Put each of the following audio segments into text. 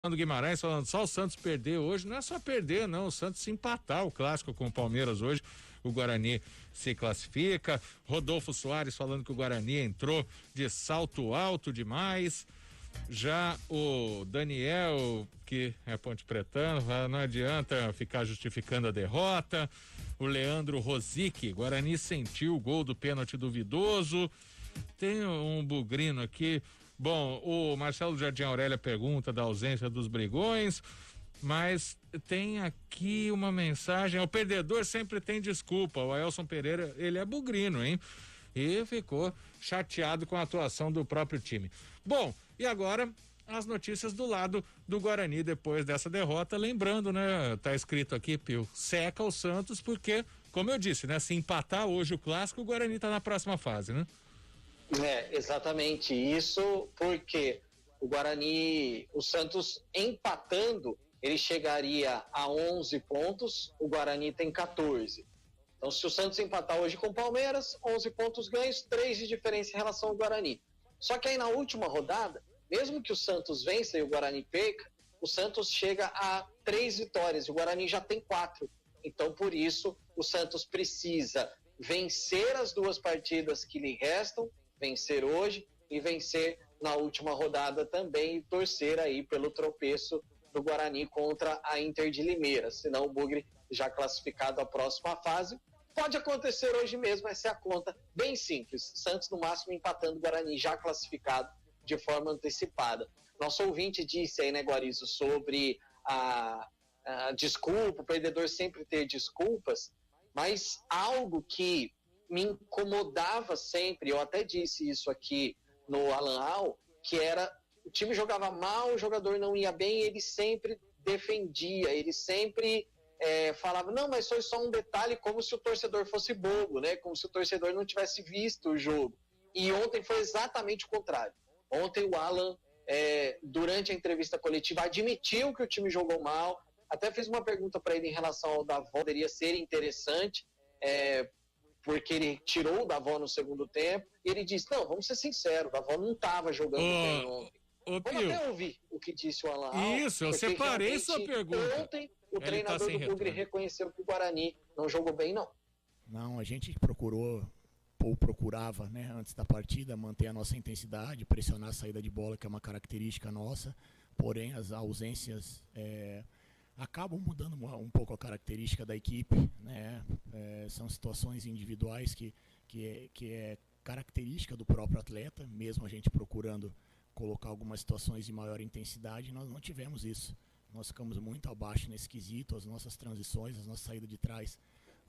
do Guimarães falando só o Santos perder hoje, não é só perder não, o Santos se empatar o clássico com o Palmeiras hoje, o Guarani se classifica. Rodolfo Soares falando que o Guarani entrou de salto alto demais. Já o Daniel, que é Ponte Pretano, não adianta ficar justificando a derrota. O Leandro Rosic, Guarani sentiu o gol do pênalti duvidoso. Tem um bugrino aqui. Bom, o Marcelo Jardim Aurélia pergunta da ausência dos brigões, mas tem aqui uma mensagem: o perdedor sempre tem desculpa. O Aelson Pereira, ele é bugrino, hein? E ficou chateado com a atuação do próprio time. Bom, e agora as notícias do lado do Guarani depois dessa derrota, lembrando, né, tá escrito aqui, Pio, seca o Santos, porque, como eu disse, né, se empatar hoje o clássico, o Guarani tá na próxima fase, né? Exatamente isso, porque o Guarani, o Santos empatando, ele chegaria a 11 pontos, o Guarani tem 14. Então, se o Santos empatar hoje com o Palmeiras, 11 pontos ganhos, 3 de diferença em relação ao Guarani. Só que aí na última rodada, mesmo que o Santos vença e o Guarani perca, o Santos chega a 3 vitórias, o Guarani já tem 4. Então, por isso, o Santos precisa vencer as 2 partidas que lhe restam, vencer hoje e vencer na última rodada também e torcer aí pelo tropeço do Guarani contra a Inter de Limeira, senão o Bugre já classificado à próxima fase. Pode acontecer hoje mesmo, essa é a conta bem simples, Santos no máximo empatando o Guarani já classificado de forma antecipada. Nosso ouvinte disse aí, né, Guarizo, sobre a desculpa, o perdedor sempre ter desculpas, mas algo que me incomodava sempre, eu até disse isso aqui no Alan Al, que era, o time jogava mal, o jogador não ia bem, ele sempre defendia, ele sempre falava, não, mas foi só um detalhe, como se o torcedor fosse bobo, né? Como se o torcedor não tivesse visto o jogo. E ontem foi exatamente o contrário. Ontem o Alan, durante a entrevista coletiva, admitiu que o time jogou mal, até fiz uma pergunta para ele em relação ao Davó, poderia ser interessante, porque ele tirou o Davó no segundo tempo, e ele disse, não, vamos ser sinceros, o Davó não estava jogando bem ontem. Vamos até ouvir o que disse o Alan. Isso, eu separei sua pergunta. Ontem o treinador do Bugre reconheceu que o Guarani não jogou bem, não. Não, a gente procurou, ou procurava, né, antes da partida, manter a nossa intensidade, pressionar a saída de bola, que é uma característica nossa, porém as ausências acabam mudando um pouco a característica da equipe, né? São situações individuais que é característica do próprio atleta, mesmo a gente procurando colocar algumas situações de maior intensidade, nós não tivemos isso. Nós ficamos muito abaixo nesse quesito, as nossas transições, as nossas saídas de trás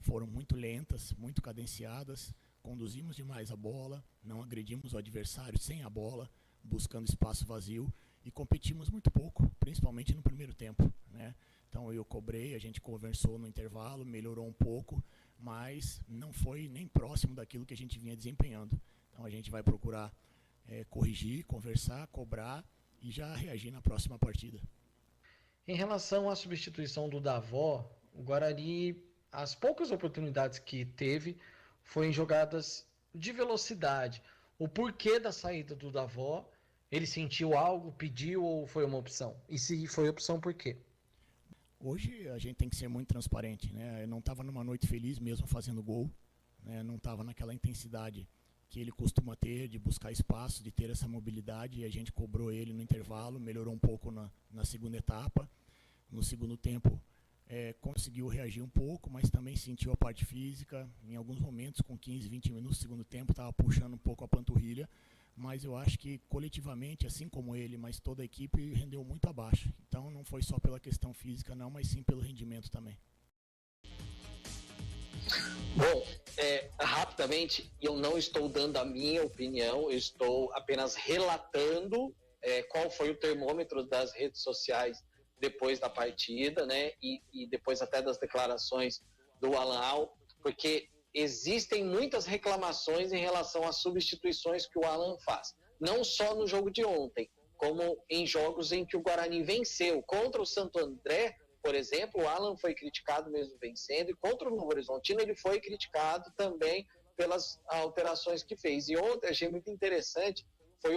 foram muito lentas, muito cadenciadas, conduzimos demais a bola, não agredimos o adversário sem a bola, buscando espaço vazio, e competimos muito pouco, principalmente no primeiro tempo, né? Então eu cobrei, a gente conversou no intervalo, melhorou um pouco, mas não foi nem próximo daquilo que a gente vinha desempenhando. Então a gente vai procurar corrigir, conversar, cobrar e já reagir na próxima partida. Em relação à substituição do Davó, o Guarani, as poucas oportunidades que teve foi em jogadas de velocidade. O porquê da saída do Davó? Ele sentiu algo, pediu ou foi uma opção? E se foi opção, por quê? Hoje a gente tem que ser muito transparente, né? Eu não estava numa noite feliz mesmo fazendo gol, né? Não estava naquela intensidade que ele costuma ter, de buscar espaço, de ter essa mobilidade, e a gente cobrou ele no intervalo, melhorou um pouco na segunda etapa. No segundo tempo conseguiu reagir um pouco, mas também sentiu a parte física, em alguns momentos com 15, 20 minutos do segundo tempo, estava puxando um pouco a panturrilha, mas eu acho que coletivamente, assim como ele, mas toda a equipe rendeu muito abaixo. Então não foi só pela questão física não, mas sim pelo rendimento também. Bom, rapidamente, eu não estou dando a minha opinião, eu estou apenas relatando qual foi o termômetro das redes sociais depois da partida, né, e depois até das declarações do Alan Al, porque existem muitas reclamações em relação às substituições que o Alan faz, não só no jogo de ontem, como em jogos em que o Guarani venceu. Contra o Santo André, por exemplo, o Alan foi criticado mesmo vencendo, e contra o Novo Horizontino ele foi criticado também pelas alterações que fez. E ontem achei muito interessante, foi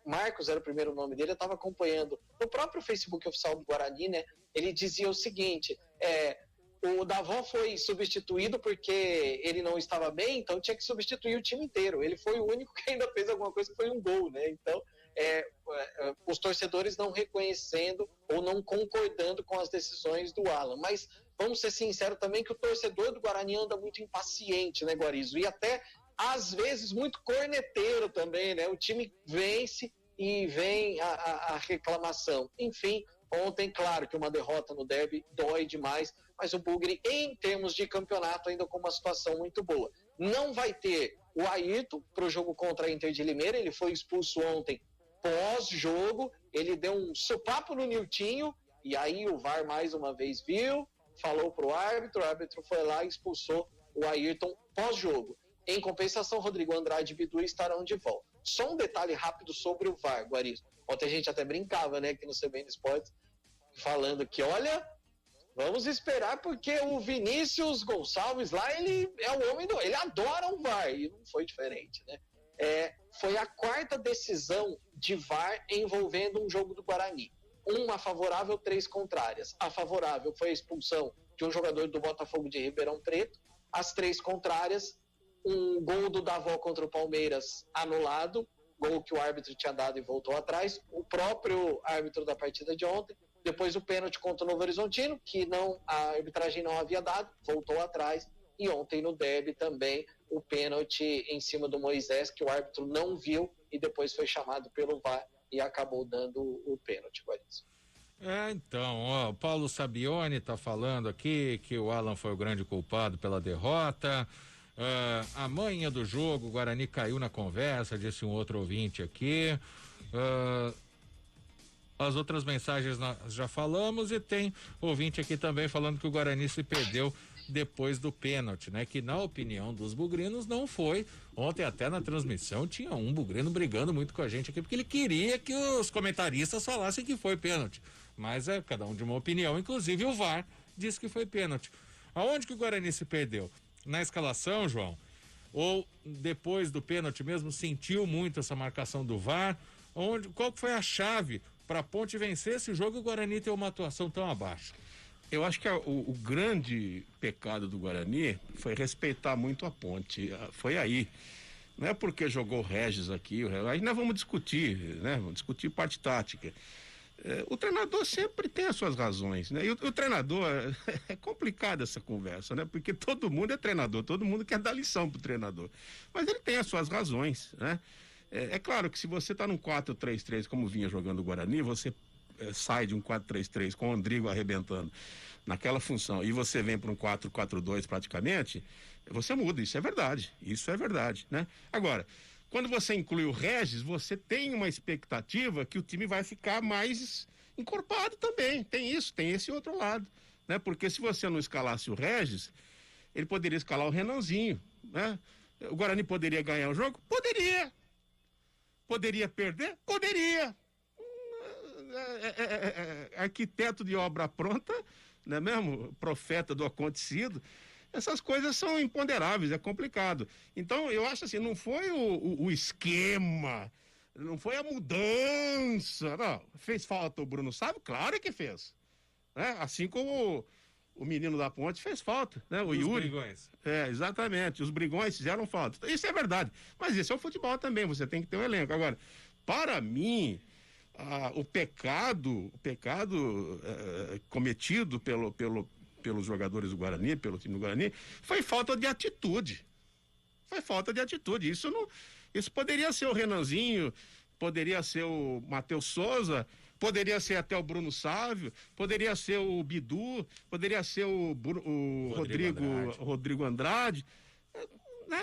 Marcos era o primeiro nome dele, eu estava acompanhando no próprio Facebook oficial do Guarani, né? Ele dizia o seguinte, o Davó foi substituído porque ele não estava bem, então tinha que substituir o time inteiro. Ele foi o único que ainda fez alguma coisa, que foi um gol, né? Então, os torcedores não reconhecendo ou não concordando com as decisões do Alan. Mas vamos ser sinceros também que o torcedor do Guarani anda muito impaciente, né, Guarizo? E até, às vezes, muito corneteiro também, né? O time vence e vem a reclamação. Enfim, ontem, claro que uma derrota no derby dói demais, mas o Bugre, em termos de campeonato, ainda com uma situação muito boa. Não vai ter o Ayrton para o jogo contra a Inter de Limeira, ele foi expulso ontem pós-jogo, ele deu um sopapo no Niltinho, e aí o VAR mais uma vez viu, falou para o árbitro foi lá e expulsou o Ayrton pós-jogo. Em compensação, Rodrigo Andrade e Bidu estarão de volta. Só um detalhe rápido sobre o VAR, Guarizo. Ontem a gente até brincava, né, aqui no CBN Esportes, falando que, olha, vamos esperar porque o Vinícius Gonçalves lá, ele é o homem ele adora o VAR, e não foi diferente, né? Foi a 4ª decisão de VAR envolvendo um jogo do Guarani. Uma favorável, 3 contrárias. A favorável foi a expulsão de um jogador do Botafogo de Ribeirão Preto. As 3 contrárias, um gol do Davó contra o Palmeiras anulado, gol que o árbitro tinha dado e voltou atrás, o próprio árbitro da partida de ontem, depois o pênalti contra o Novo Horizontino, que a arbitragem não havia dado, voltou atrás, e ontem no derby também o pênalti em cima do Moisés, que o árbitro não viu e depois foi chamado pelo VAR e acabou dando o pênalti, Guarizo. Então, o Paulo Sabione está falando aqui que o Alan foi o grande culpado pela derrota. A manha do jogo, o Guarani caiu na conversa, disse um outro ouvinte aqui. As outras mensagens nós já falamos, e tem ouvinte aqui também falando que o Guarani se perdeu depois do pênalti, né? Que na opinião dos bugrinos não foi. Ontem até na transmissão tinha um bugrino brigando muito com a gente aqui, porque ele queria que os comentaristas falassem que foi pênalti. Mas cada um de uma opinião, inclusive o VAR disse que foi pênalti. Aonde que o Guarani se perdeu? Na escalação, João? Ou depois do pênalti mesmo sentiu muito essa marcação do VAR? Qual foi a chave para a Ponte vencer esse jogo e o Guarani ter uma atuação tão abaixo? Eu acho que o grande pecado do Guarani foi respeitar muito a Ponte. Foi aí. Não é porque jogou o Regis aqui, aí nós vamos discutir, né? Vamos discutir parte tática. O treinador sempre tem as suas razões, né? E o treinador, é complicado essa conversa, né? Porque todo mundo é treinador, todo mundo quer dar lição pro treinador. Mas ele tem as suas razões, né? É claro que se você tá num 4-3-3 como vinha jogando o Guarani, você sai de um 4-3-3 com o Rodrigo arrebentando naquela função e você vem para um 4-4-2 praticamente, você muda, isso é verdade, né? Agora, quando você inclui o Regis, você tem uma expectativa que o time vai ficar mais encorpado também, tem esse outro lado, né? Porque se você não escalasse o Regis, ele poderia escalar o Renanzinho, né? O Guarani poderia ganhar o jogo? Poderia perder? Poderia. Arquiteto de obra pronta, não é mesmo? Profeta do acontecido. Essas coisas são imponderáveis, é complicado. Então, eu acho assim, não foi o esquema, não foi a mudança, não. Fez falta o Bruno Sávio? Claro que fez. Né? Assim como o menino da Ponte fez falta, né? O Yuri. Brigões. Exatamente. Os brigões fizeram falta. Isso é verdade. Mas esse é o futebol também, você tem que ter um elenco. Agora, para mim, o pecado cometido pelos jogadores do Guarani, pelo time do Guarani, foi falta de atitude. Isso poderia ser o Renanzinho, poderia ser o Matheus Souza, poderia ser até o Bruno Sávio, poderia ser o Bidu, poderia ser o Rodrigo Andrade. Né?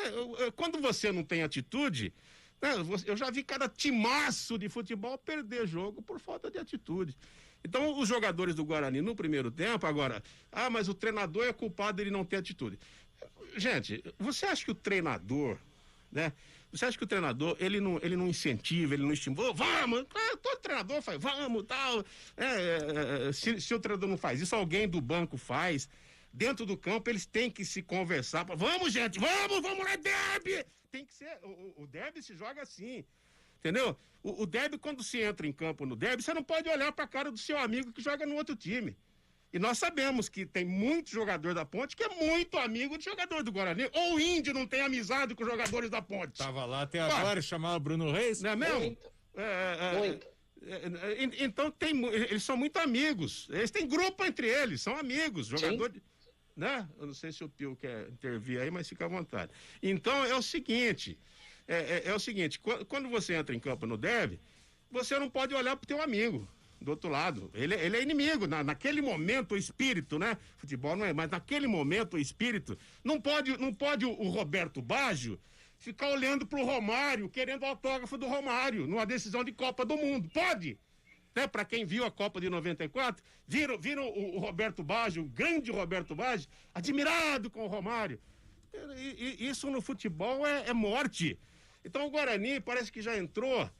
Quando você não tem atitude, né? Eu já vi cada timaço de futebol perder jogo por falta de atitude. Então, os jogadores do Guarani no primeiro tempo, agora, mas o treinador é culpado, ele não tem atitude. Gente, você acha que o treinador, né? Você acha que o treinador, ele não incentiva, ele não estimula? Vamos! Todo treinador faz, vamos, tal. Se o treinador não faz isso, alguém do banco faz, dentro do campo, eles têm que se conversar. Vamos, gente, vamos lá, derby! Tem que ser, o derby se joga assim, entendeu? O derby, quando se entra em campo no derby, você não pode olhar para a cara do seu amigo que joga no outro time. E nós sabemos que tem muito jogador da Ponte que é muito amigo de jogador do Guarani. Ou o Índio não tem amizade com os jogadores da Ponte. Tava lá até agora, chamava Bruno Reis. Não é mesmo? Muito. Muito. Então eles são muito amigos. Eles têm grupo entre eles, são amigos, jogadores. Né? Eu não sei se o Pio quer intervir aí, mas fica à vontade. Então é o seguinte: quando você entra em campo no derby, você não pode olhar pro teu amigo do outro lado. Ele é inimigo. Naquele momento, o espírito, né? Futebol não é, mas naquele momento, o espírito. Não pode o Roberto Baggio ficar olhando pro Romário, querendo o autógrafo do Romário, numa decisão de Copa do Mundo. Pode! Né? Para quem viu a Copa de 94, viram o Roberto Baggio, o grande Roberto Baggio, admirado com o Romário. Isso no futebol é morte. Então o Guarani parece que já entrou,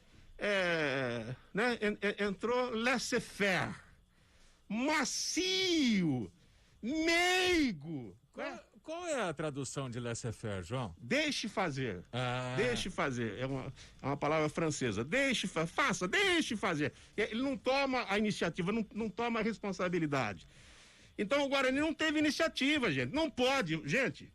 entrou laissez-faire, macio, meigo. Qual é a tradução de laissez-faire, João? Deixe fazer. Ah. Deixe fazer. É uma palavra francesa. Deixe fazer. Ele não toma a iniciativa, não toma a responsabilidade. Então o Guarani não teve iniciativa, gente. Não pode, gente.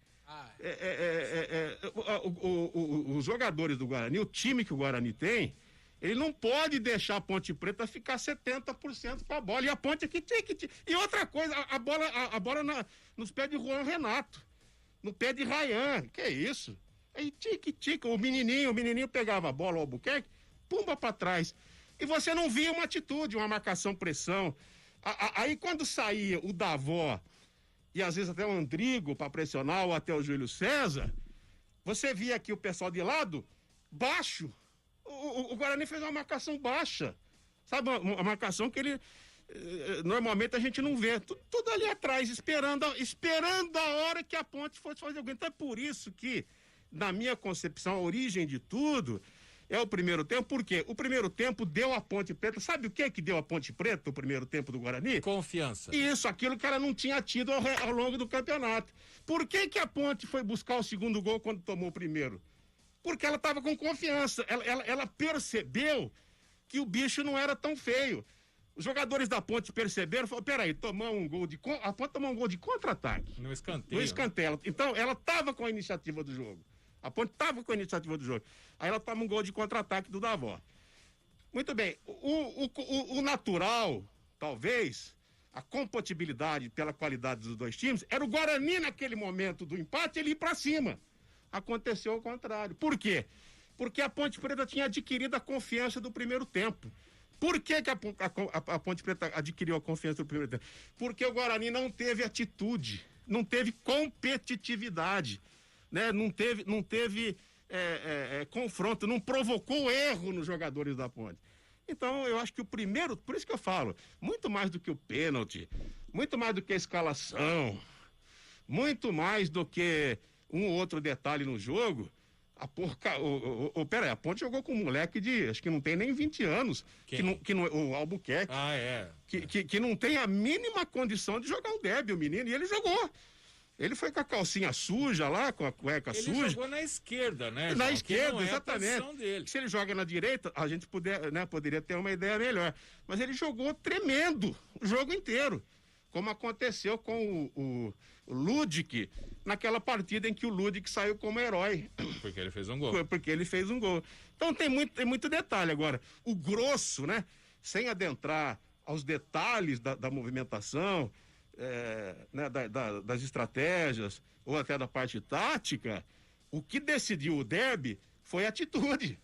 Os jogadores do Guarani, o time que o Guarani tem, ele não pode deixar a Ponte Preta ficar 70% com a bola. E a Ponte aqui tem que... E outra coisa, a bola nos pés de Juan Renato, no pé de Ryan. Que é isso? Aí tique-tique, o menininho pegava a bola, o Albuquerque, pumba pra trás. E você não via uma atitude, uma marcação-pressão. Aí quando saía o Davó, e às vezes até o Andrigo para pressionar, ou até o Júlio César, você via aqui o pessoal de lado, baixo. O Guarani fez uma marcação baixa, sabe, uma marcação que ele normalmente a gente não vê, tudo ali atrás, esperando a hora que a Ponte fosse fazer alguém. Então é por isso que, na minha concepção, a origem de tudo é o primeiro tempo. Por quê? O primeiro tempo deu a Ponte Preta. Sabe o que deu a Ponte Preta, o primeiro tempo do Guarani? Confiança. Isso, aquilo que ela não tinha tido ao longo do campeonato. Por que a Ponte foi buscar o segundo gol quando tomou o primeiro? Porque ela estava com confiança. Ela percebeu que o bicho não era tão feio. Os jogadores da Ponte perceberam, falaram, peraí, a Ponte tomou um gol de contra-ataque. No escanteio. No escanteio. Então, ela estava com a iniciativa do jogo. A Ponte estava com a iniciativa do jogo. Aí ela toma um gol de contra-ataque do Davó. Muito bem. O natural, talvez, a compatibilidade pela qualidade dos dois times, era o Guarani, naquele momento do empate, ele ir para cima. Aconteceu ao contrário. Por quê? Porque a Ponte Preta tinha adquirido a confiança do primeiro tempo. Por que a Ponte Preta adquiriu a confiança do primeiro tempo? Porque o Guarani não teve atitude, não teve competitividade, né? Não teve confronto, não provocou erro nos jogadores da Ponte. Então, eu acho que o primeiro, por isso que eu falo, muito mais do que o pênalti, muito mais do que a escalação, muito mais do que um ou outro detalhe no jogo, a Ponte jogou com um moleque de, acho que não tem nem 20 anos, o Albuquerque, que não tem a mínima condição de jogar um derby, o menino, e ele jogou. Ele foi com a calcinha suja lá, com a cueca suja. Ele jogou na esquerda, né? Na esquerda, exatamente. Se ele joga na direita, a gente poderia ter uma ideia melhor. Mas ele jogou tremendo o jogo inteiro. Como aconteceu com o Ludic, naquela partida em que o Ludic saiu como herói. Porque ele fez um gol. Então tem muito detalhe. Agora, o grosso, né? Sem adentrar aos detalhes da movimentação, das estratégias, ou até da parte tática, o que decidiu o derby foi a atitude.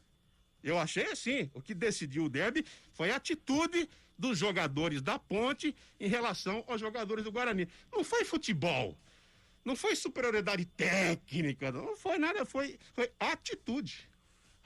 Eu achei assim, o que decidiu o derby foi a atitude dos jogadores da Ponte em relação aos jogadores do Guarani. Não foi futebol, não foi superioridade técnica, não foi nada, foi atitude.